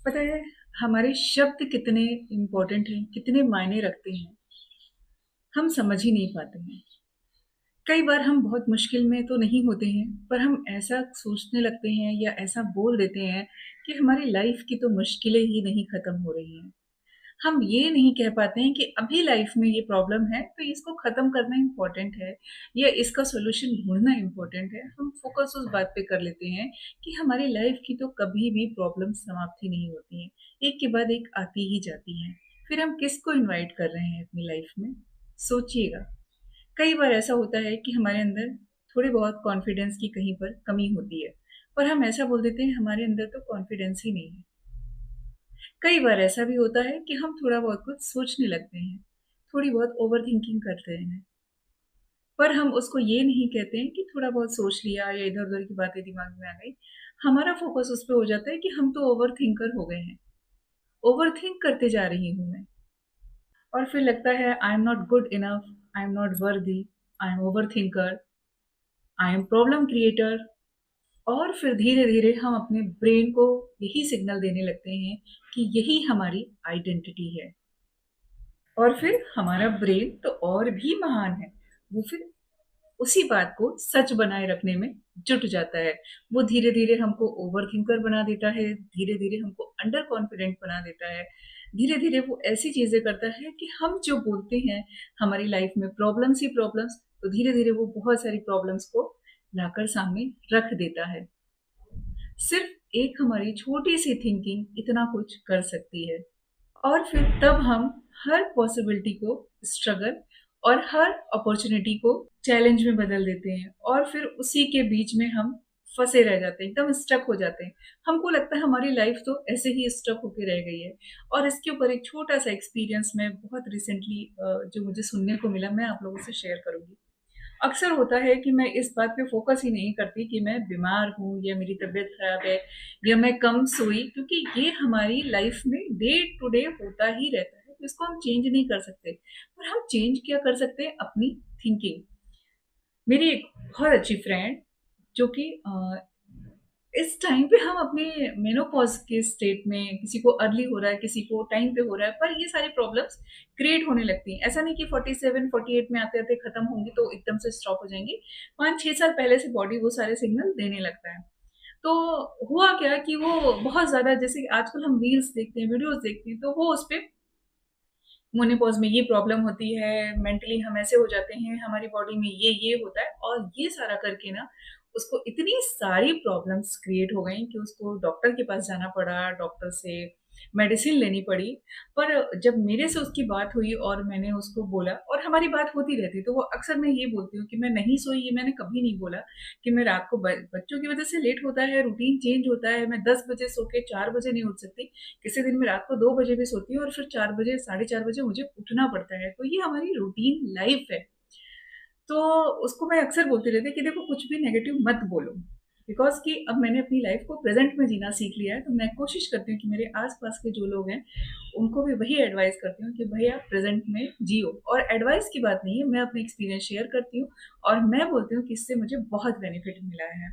पता है हमारे शब्द कितने इम्पोर्टेंट हैं, कितने मायने रखते हैं, हम समझ ही नहीं पाते हैं। कई बार हम बहुत मुश्किल में तो नहीं होते हैं, पर हम ऐसा सोचने लगते हैं या ऐसा बोल देते हैं कि हमारी लाइफ की तो मुश्किलें ही नहीं खत्म हो रही हैं। हम ये नहीं कह पाते हैं कि अभी लाइफ में ये प्रॉब्लम है, तो इसको खत्म करना इम्पोर्टेंट है या इसका सॉल्यूशन ढूँढना इम्पोर्टेंट है। हम फोकस उस बात पे कर लेते हैं कि हमारी लाइफ की तो कभी भी प्रॉब्लम समाप्त ही नहीं होती हैं। एक के बाद एक आती ही जाती हैं। फिर हम किसको इनवाइट कर रहे हैं अपनी लाइफ में? सोचिएगा। कई बार ऐसा होता है कि हमारे अंदर थोड़े बहुत कॉन्फिडेंस की कहीं पर कमी होती है और हम ऐसा बोल देते हैं हमारे अंदर तो कॉन्फिडेंस ही नहीं है। कई बार ऐसा भी होता है कि हम थोड़ा बहुत कुछ सोचने लगते हैं, थोड़ी बहुत ओवरथिंकिंग करते हैं, पर हम उसको ये नहीं कहते हैं कि थोड़ा बहुत सोच लिया या इधर-उधर की बातें दिमाग में आ गई। हमारा फोकस उस पे हो जाता है कि हम तो ओवरथिंकर हो गए हैं, ओवरथिंक करते जा रही हूँ मैं और फिर लगता है I am not good enough, I am not worthy, I am overthinker, I am problem creator और फिर धीरे-धीरे हम अपने ब्रेन को यही सिग्नल देने लगते हैं कि यही हमारी आइडेंटिटी है। और फिर हमारा ब्रेन तो और भी महान है। वो फिर उसी बात को सच बनाए रखने में जुट जाता है। वो धीरे-धीरे हमको ओवरथिंकर बना देता है, धीरे-धीरे हमको अंडर कॉन्फिडेंट बना देता है। धीरे-धीरे वो ऐसी चीज़ें करता है कि हम जो बोलते हैं हमारी लाइफ में प्रॉब्लम्स ही प्रॉब्लम्स, तो धीरे-धीरे वो बहुत सारी प्रॉब्लम्स को लाकर सामने रख देता है। सिर्फ़ एक हमारी छोटी-सी थिंकिंग इतना कुछ कर सकती है। और फिर तब हम हर पॉसिबिलिटी को स्ट्रगल और हर अपॉर्च्युनिटी को चैलेंज में बदल देते हैं और फिर उसी के बीच में हम फँसे रह जाते हैं, एकदम स्टक हो जाते हैं। हमको लगता है हमारी लाइफ़ तो ऐसे ही स्टक होके रह गई है और इसके ऊपर एक छोटा-सा एक्सपीरियंस मैं बहुत रिसेंटली जो मुझे सुनने को मिला, मैं आप लोगों से शेयर करूँगी। अक्सर होता है कि मैं इस बात पे फ़ोकस ही नहीं करती कि मैं बीमार हूँ या मेरी तबीयत ख़राब है या मैं कम सोई, क्योंकि ये हमारी लाइफ़ में डे टू डे होता ही रहता है, तो इसको हम चेंज नहीं कर सकते। पर हम चेंज क्या कर सकते हैं? अपनी थिंकिंग। मेरी एक बहुत अच्छी फ्रेंड जो कि इस टाइम पे हम अपने मेनोपॉज़ के स्टेट में, किसी को अर्ली हो रहा है, किसी को टाइम पे हो रहा है, पर ये सारी प्रॉब्लम्स क्रिएट होने लगती हैं। ऐसा नहीं कि 47, 48 में आते-आते खत्म होंगी तो एकदम से स्टॉप हो जाएँगी। 5-6 साल पहले से बॉडी वो सारे सिग्नल देने लगता है। तो हुआ क्या कि वो बहुत ज़्यादा, जैसे आजकल हम रील्स देखते हैं, वीडियोज़ देखते हैं, तो वो उसपे मेनोपॉज़ में ये प्रॉब्लम होती है, मेंटली हम ऐसे हो जाते हैं, हमारी बॉडी में ये होता है और ये सारा करके ना उसको इतनी सारी प्रॉब्लम्स क्रिएट हो गई कि उसको डॉक्टर के पास जाना पड़ा, डॉक्टर से मेडिसिन लेनी पड़ी। पर जब मेरे से उसकी बात हुई और मैंने उसको बोला और हमारी बात होती रहती है, तो वो अक्सर मैं ये बोलती हूँ कि मैं नहीं सोई, ये मैंने कभी नहीं बोला कि मैं रात को ब बच्चों की वज़ह से लेट होता है, रूटीन चेंज होता है, मैं 10 बजे सो के 4 बजे नहीं उठ सकती। किसी दिन मैं रात को 2 बजे भी सोती हूँ और फिर 4 बजे, साढ़े 4 बजे मुझे उठना पड़ता है। तो ये हमारी रूटीन लाइफ़ है। तो उसको मैं अक्सर बोलती रहती हूँ कि देखो कुछ भी नेगेटिव मत बोलो। बिकॉज़ कि अब मैंने अपनी लाइफ़ को प्रेज़ेंट में जीना सीख लिया है, तो मैं कोशिश करती हूँ कि मेरे आस-पास के जो लोग हैं, उनको भी वही एडवाइस करती हूँ कि भैया प्रेज़ेंट में जियो। और एडवाइस की बात नहीं है, मैं अपना एक्सपीरियंस शेयर करती हूँ और मैं बोलती हूँ कि इससे मुझे बहुत बेनिफिट मिला है।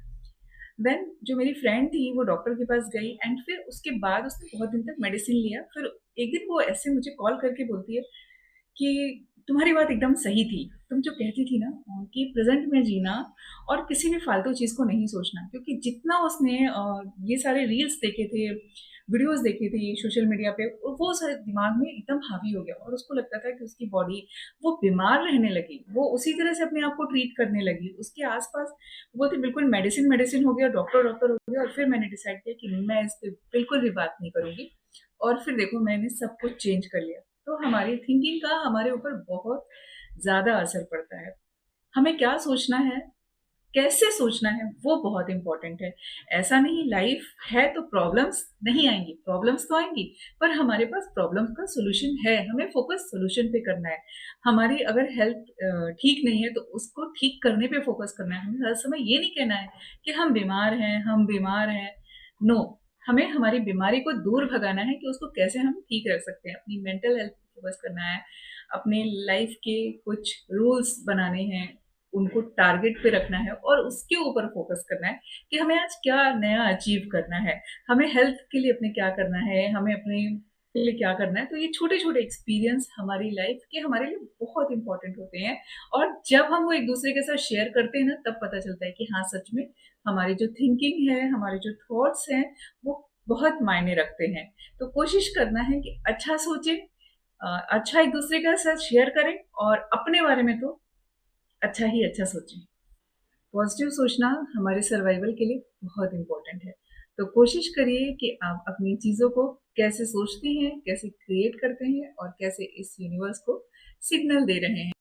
देन जो मेरी फ्रेंड थी वो डॉक्टर के पास गई एंड फिर उसके बाद उसने बहुत दिन तक मेडिसिन लिया। फिर एक दिन वो ऐसे मुझे कॉल करके बोलती है कि तुम्हारी बात एकदम सही थी। तुम जो कहती थी ना कि प्रेज़ेंट में जीना और किसी भी फालतू चीज़ को नहीं सोचना, क्योंकि जितना उसने ये सारे रील्स देखे थे, वीडियोज़ देखी थी सोशल मीडिया पे, वो सारे दिमाग में एकदम हावी हो गया और उसको लगता था कि उसकी बॉडी वो बीमार रहने लगी। वो उसी तरह से अपने आप को ट्रीट करने लगी। उसके आस-पास वो तो बिल्कुल मेडिसिन हो गया, डॉक्टर हो गया और फिर मैंने डिसाइड किया कि मैं इस पे बिल्कुल भी बात नहीं करूँगी और फिर देखो मैंने सब कुछ चेंज कर लिया। तो हमारी थिंकिंग का हमारे ऊपर बहुत ज़्यादा असर पड़ता है। हमें क्या सोचना है, कैसे सोचना है, वो बहुत इम्पोर्टेंट है। ऐसा नहीं लाइफ है तो प्रॉब्लम्स नहीं आएँगी, प्रॉब्लम्स तो आएँगी, पर हमारे पास प्रॉब्लम्स का सॉल्यूशन है, हमें फोकस सॉल्यूशन पे करना है। हमारी अगर हेल्थ ठीक नहीं है तो उसको ठीक करने पे फोकस करना है। हमें हर समय ये नहीं कहना है कि हम बीमार हैं। नो, हमें हमारी बीमारी को दूर भगाना है कि उसको कैसे हम ठीक रख सकते हैं। अपनी मेंटल हेल्थ पे फोकस करना है, अपने लाइफ के कुछ रूल्स बनाने हैं, उनको टारगेट पे रखना है और उसके ऊपर फोकस करना है कि हमें आज क्या नया अचीव करना है, हमें हेल्थ के लिए अपने क्या करना है, हमें अपने के लिए क्या करना है। तो ये छोटे-छोटे एक्सपीरियंस हमारी लाइफ के हमारे लिए बहुत इम्पोर्टेंट होते हैं और जब हम वो एक-दूसरे के साथ शेयर करते हैं ना, तब पता चलता है कि हाँ, सच में हमारी जो थिंकिंग है, हमारे जो थॉट्स हैं, वो बहुत मायने रखते हैं। तो कोशिश करना है कि अच्छा सोचें, अच्छा एक-दूसरे के साथ शेयर करें और अपने बारे में तो अच्छा ही अच्छा सोचें। पॉजिटिव सोचना हमारे सर्वाइवल के लिए बहुत इम्पोर्टेंट है। तो कोशिश करिए कि आप अपनी चीज़ों को कैसे सोचते हैं, कैसे क्रिएट करते हैं और कैसे इस यूनिवर्स को सिग्नल दे रहे हैं।